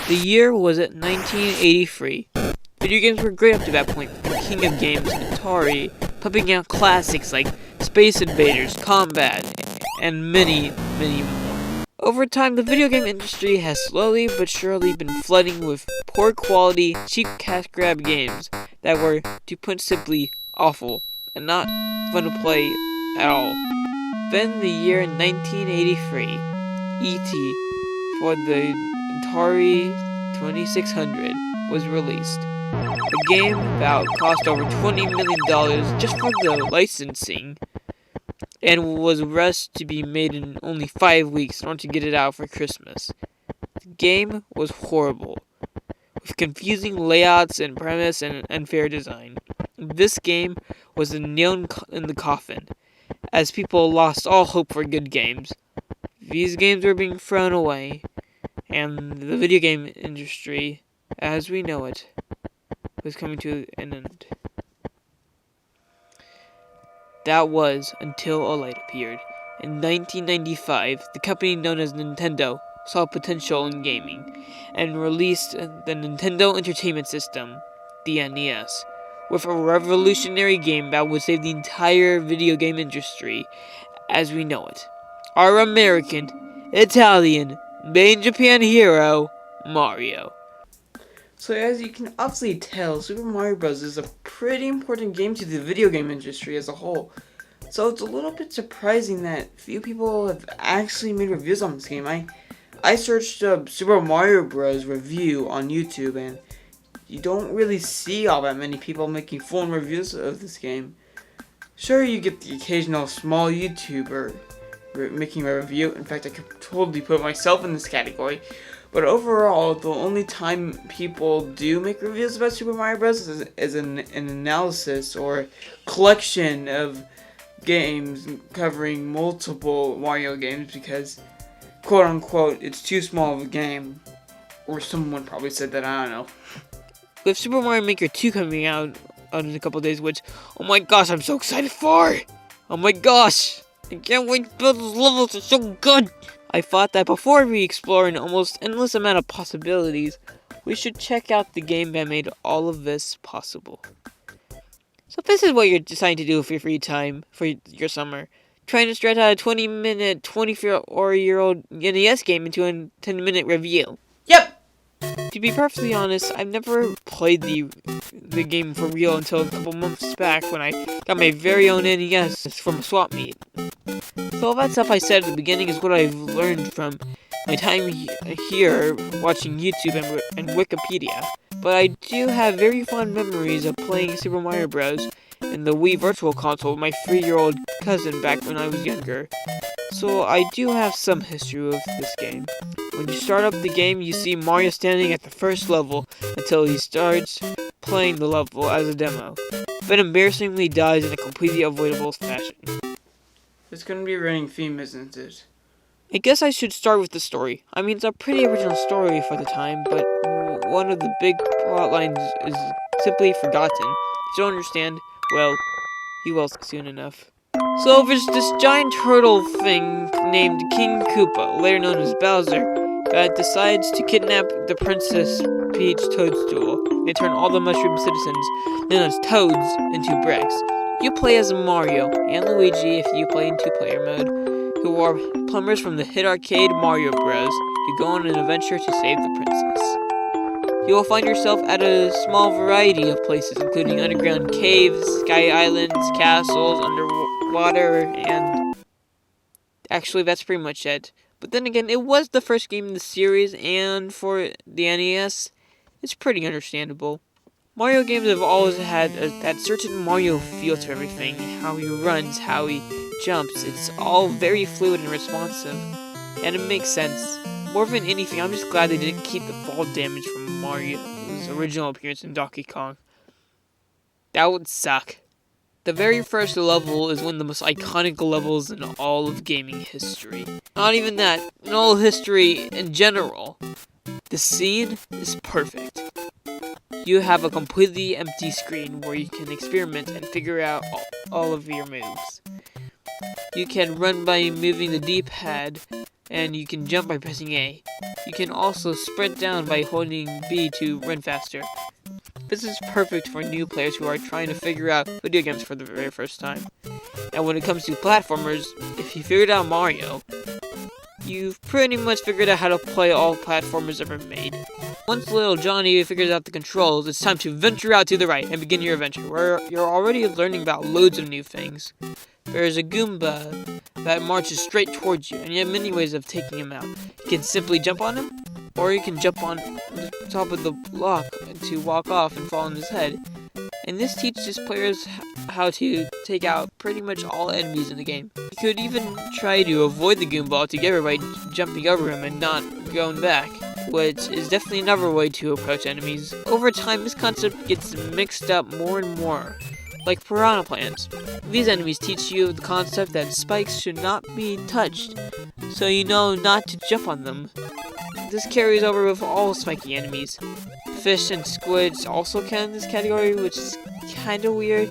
The year was at 1983. Video games were great up to that point, with the king of games, Atari, pumping out classics like Space Invaders, Combat, and many, many more. Over time, the video game industry has slowly but surely been flooding with poor quality, cheap cash grab games that were, to put simply, awful, and not fun to play at all. Then the year 1983, E.T. for the Atari 2600 was released. The game about cost over $20 million just for the licensing, and was rushed to be made in only 5 weeks in order to get it out for Christmas. The game was horrible, with confusing layouts and premise and unfair design. This game was the nail in the coffin, as people lost all hope for good games. These games were being thrown away, and the video game industry, as we know it, was coming to an end. That was until a light appeared. In 1995, the company known as Nintendo saw potential in gaming, and released the Nintendo Entertainment System, the NES, with a revolutionary game that would save the entire video game industry as we know it. Our American, Italian, made in Japan hero, Mario. So as you can obviously tell, Super Mario Bros. Is a pretty important game to the video game industry as a whole. So it's a little bit surprising that few people have actually made reviews on this game. I searched up Super Mario Bros. Review on YouTube, and you don't really see all that many people making full reviews of this game. Sure, you get the occasional small YouTuber making a review. In fact, I could totally put myself in this category. But overall, the only time people do make reviews about Super Mario Bros. is an analysis or collection of games covering multiple Mario games because, quote unquote, it's too small of a game. Or someone probably said that, I don't know. With Super Mario Maker 2 coming out in a couple days, which, oh my gosh, I'm so excited for! Oh my gosh! I can't wait to build those levels, it's so good! I thought that before we explore an almost endless amount of possibilities, we should check out the game that made all of this possible. So if this is what you're deciding to do with your free time for your summer, trying to stretch out a 20-minute, 24-year-old NES game into a 10-minute review. Yep! To be perfectly honest, I've never played the game for real until a couple months back when I got my very own NES from a swap meet. So all that stuff I said at the beginning is what I've learned from my time here watching YouTube and Wikipedia. But I do have very fond memories of playing Super Mario Bros. In the Wii Virtual Console with my 3-year-old cousin back when I was younger. So I do have some history with this game. When you start up the game, you see Mario standing at the first level until he starts playing the level as a demo, but embarrassingly dies in a completely avoidable fashion. It's gonna be a running theme, isn't it? I guess I should start with the story. I mean, it's a pretty original story for the time, but one of the big plot lines is simply forgotten. If you don't understand, well, you will soon enough. So there's this giant turtle thing named King Koopa, later known as Bowser, that decides to kidnap the Princess Peach Toadstool. They turn all the mushroom citizens, known as Toads, into bricks. You play as Mario and Luigi if you play in 2-player mode, who are plumbers from the hit arcade Mario Bros. Who go on an adventure to save the princess. You will find yourself at a small variety of places, including underground caves, sky islands, castles, underwater, and actually that's pretty much it. But then again, it was the first game in the series, and for the NES, it's pretty understandable. Mario games have always had that certain Mario feel to everything, how he runs, how he jumps, it's all very fluid and responsive, and it makes sense. More than anything, I'm just glad they didn't keep the fall damage from Mario's original appearance in Donkey Kong. That would suck. The very first level is one of the most iconic levels in all of gaming history. Not even that, in all history in general. The scene is perfect. You have a completely empty screen where you can experiment and figure out all of your moves. You can run by moving the D-pad, and you can jump by pressing A. You can also sprint down by holding B to run faster. This is perfect for new players who are trying to figure out video games for the very first time. And when it comes to platformers, if you figured out Mario, you've pretty much figured out how to play all platformers ever made. Once little Johnny figures out the controls, it's time to venture out to the right and begin your adventure, where you're already learning about loads of new things. There's a Goomba that marches straight towards you, and you have many ways of taking him out. You can simply jump on him, or you can jump on the top of the block to walk off and fall on his head. And this teaches players how to take out pretty much all enemies in the game. You could even try to avoid the Goomba altogether by jumping over him and not going back, which is definitely another way to approach enemies. Over time, this concept gets mixed up more and more, like piranha plants. These enemies teach you the concept that spikes should not be touched, so you know not to jump on them. This carries over with all spiky enemies. Fish and squids also count in this category, which is kinda weird.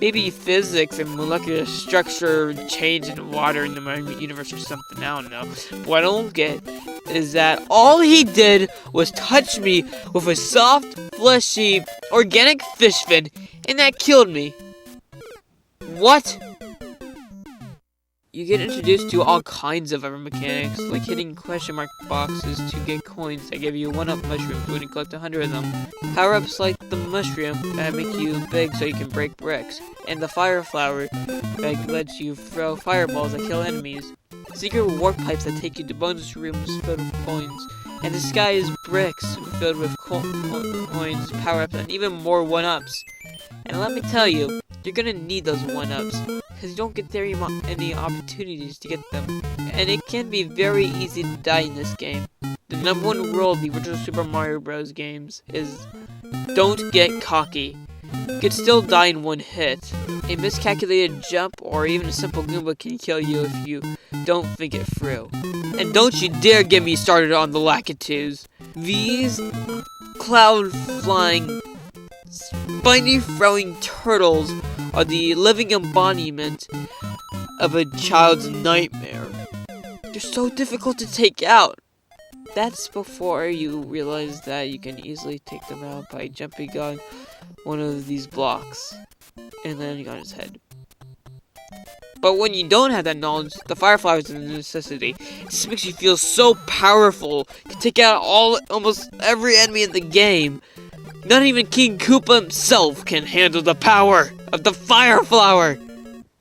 Maybe physics and molecular structure change in water in the marine universe or something, I don't know. What I don't get is that all he did was touch me with a soft, fleshy, organic fish fin, and that killed me. What? You get introduced to all kinds of other mechanics, like hitting question mark boxes to get coins that give you 1-up mushrooms when you collect 100 of them, power-ups like the mushroom that make you big so you can break bricks, and the fire flower that lets you throw fireballs that kill enemies, secret warp pipes that take you to bonus rooms filled with coins, and disguised bricks filled with coins, power-ups, and even more 1-ups. And let me tell you, you're gonna need those 1-ups, because you don't get very any opportunities to get them. And it can be very easy to die in this game. The #1 rule of the original Super Mario Bros. Games is, don't get cocky. You could still die in one hit. A miscalculated jump or even a simple Goomba can kill you if you don't think it through. And don't you dare get me started on the Lakitus. These cloud-flying, spiny-throwing turtles are the living embodiment of a child's nightmare. They're so difficult to take out. That's before you realize that you can easily take them out by jumping on one of these blocks and landing on his head. But when you don't have that knowledge, the fire flower is a necessity. It just makes you feel so powerful. You can take out almost every enemy in the game. Not even King Koopa himself can handle the power of the fire flower.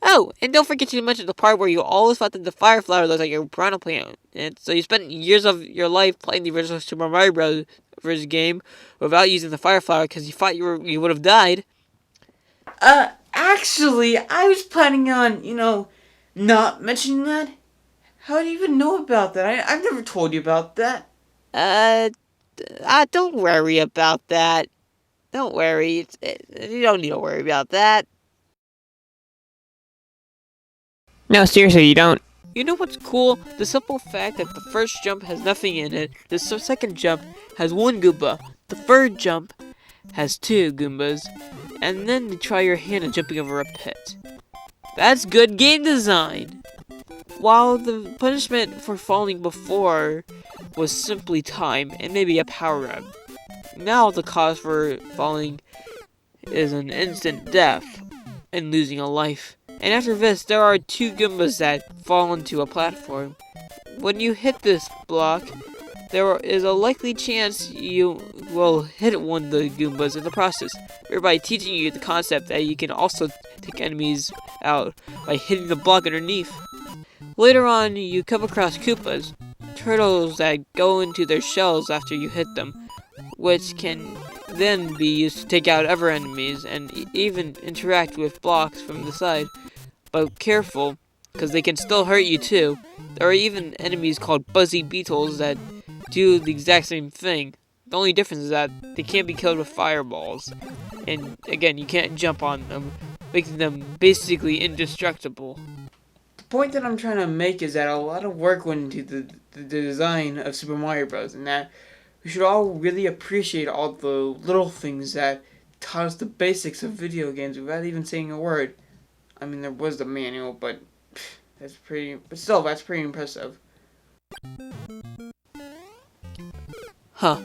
Oh, and don't forget to mention the part where you always thought that the fire flower looks like a piranha plant. And so you spent years of your life playing the original Super Mario Bros. Game without using the fire flower because you thought you would have died. Actually, I was planning on, not mentioning that. How do you even know about that? I've never told you about that. Don't worry about that. Don't worry. You don't need to worry about that. No, seriously, you don't. You know what's cool? The simple fact that the first jump has nothing in it, the second jump has 1 Goomba, the third jump has 2 Goombas, and then you try your hand at jumping over a pit. That's good game design! While the punishment for falling before was simply time and maybe a power-up, now the cause for falling is an instant death and losing a life. And after this, there are 2 Goombas that fall into a platform. When you hit this block, there is a likely chance you will hit one of the Goombas in the process, thereby teaching you the concept that you can also take enemies out by hitting the block underneath. Later on, you come across Koopas, turtles that go into their shells after you hit them, which can then be used to take out other enemies and even interact with blocks from the side. But careful, because they can still hurt you too. There are even enemies called buzzy beetles that do the exact same thing. The only difference is that they can't be killed with fireballs. And again, you can't jump on them, making them basically indestructible. The point that I'm trying to make is that a lot of work went into the design of Super Mario Bros. And that we should all really appreciate all the little things that taught us the basics of video games without even saying a word. I mean, there was the manual, but that's pretty impressive. Huh.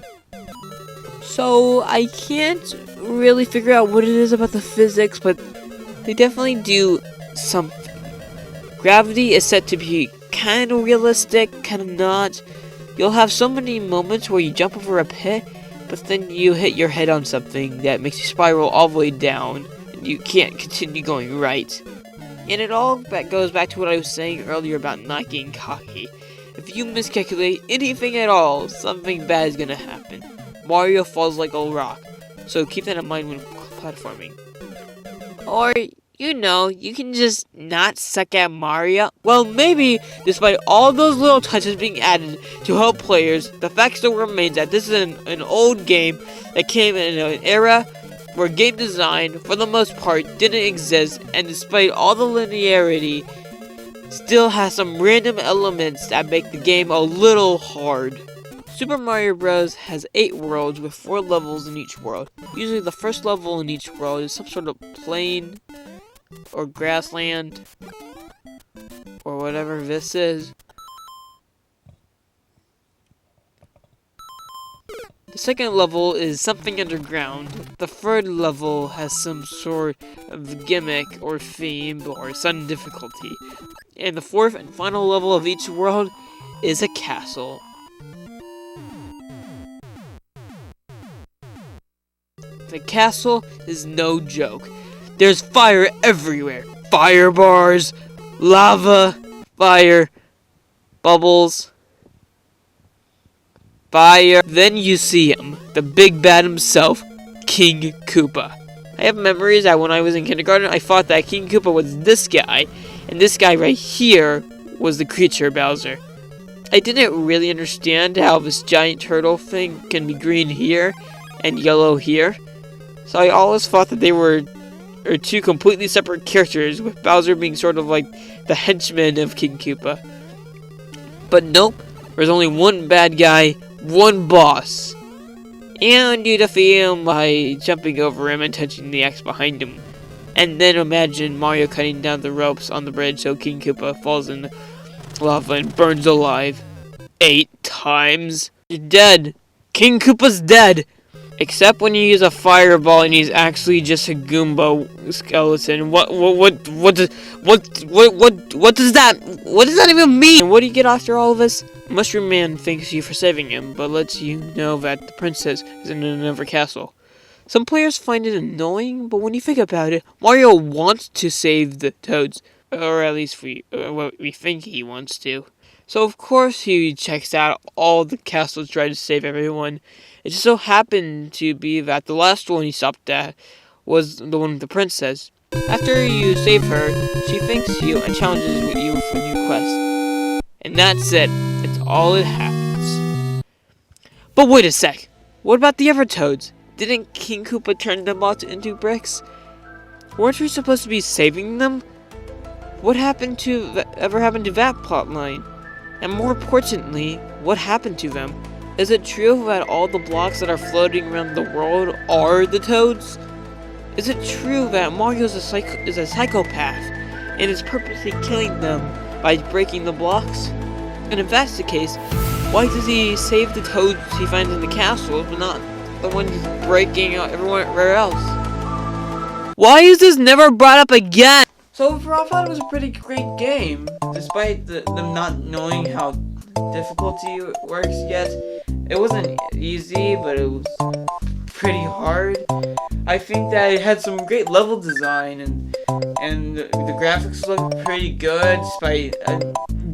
So, I can't really figure out what it is about the physics, but they definitely do something. Gravity is said to be kind of realistic, kind of not. You'll have so many moments where you jump over a pit, but then you hit your head on something that makes you spiral all the way down, and you can't continue going right. And it all goes back to what I was saying earlier about not getting cocky. If you miscalculate anything at all, something bad is gonna happen. Mario falls like a rock, so keep that in mind when platforming. Or, you can just not suck at Mario. Well, maybe, despite all those little touches being added to help players, the fact still remains that this is an old game that came in an era where game design, for the most part, didn't exist, and despite all the linearity, still has some random elements that make the game a little hard. Super Mario Bros. Has 8 worlds with 4 levels in each world. Usually the first level in each world is some sort of plain or grassland or whatever this is. The second level is something underground. The third level has some sort of gimmick or theme or sudden difficulty. And the fourth and final level of each world is a castle. The castle is no joke. There's fire everywhere. Fire bars, lava, fire, bubbles, fire. Then you see him, the big bad himself, King Koopa. I have memories that when I was in kindergarten, I thought that King Koopa was this guy, and this guy right here was the creature Bowser. I didn't really understand how this giant turtle thing can be green here and yellow here. So I always thought that they were two completely separate characters, with Bowser being sort of like the henchman of King Koopa. But nope, there's only one bad guy, one boss. And you defeat him by jumping over him and touching the axe behind him. And then imagine Mario cutting down the ropes on the bridge so King Koopa falls in lava and burns alive 8 times. You're dead. King Koopa's dead. Except when you use a fireball and he's actually just a Goomba skeleton. What does that even mean? And what do you get after all of this? Mushroom Man thanks you for saving him, but lets you know that the princess is in another castle. Some players find it annoying, but when you think about it, Mario wants to save the Toads, or at least what we think he wants to. So of course he checks out all the castles, trying to save everyone. It just so happened to be that the last one he stopped at was the one with the princess. After you save her, she thanks you and challenges you for a new quest. And that's it. That's all that happens. But wait a sec. What about the other Toads? Didn't King Koopa turn them all into bricks? Weren't we supposed to be saving them? What happened to that plotline? And more importantly, what happened to them? Is it true that all the blocks that are floating around the world are the Toads? Is it true that Mario is a psychopath and is purposely killing them by breaking the blocks? And if that's the case, why does he save the Toads he finds in the castle but not the ones breaking everywhere else? Why is this never brought up again? So overall, I thought it was a pretty great game, despite them not knowing how difficulty works yet. It wasn't easy, but it was pretty hard. I think that it had some great level design, and the graphics look pretty good,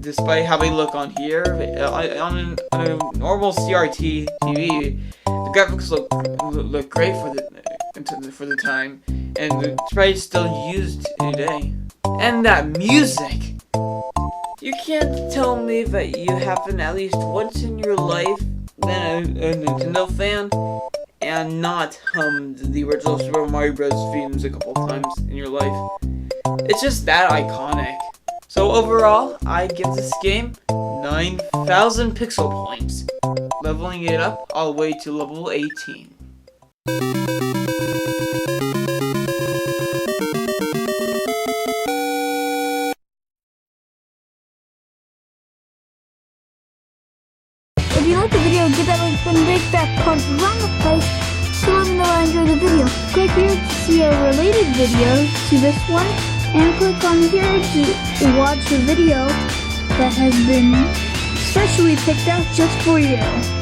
despite how they look on here. On a normal CRT TV, the graphics look great for the time, and it's probably still used today. And that music! You can't tell me that you haven't at least once in your life been a Nintendo fan and not hummed the original Super Mario Bros. Themes a couple times in your life. It's just that iconic. So overall, I give this game 9,000 pixel points, leveling it up all the way to level 18. If you liked the video, give that like button a big fat comments around the place to let me know I enjoyed the video. Click here to see a related video to this one, and click on here to watch a video that has been specially picked out just for you.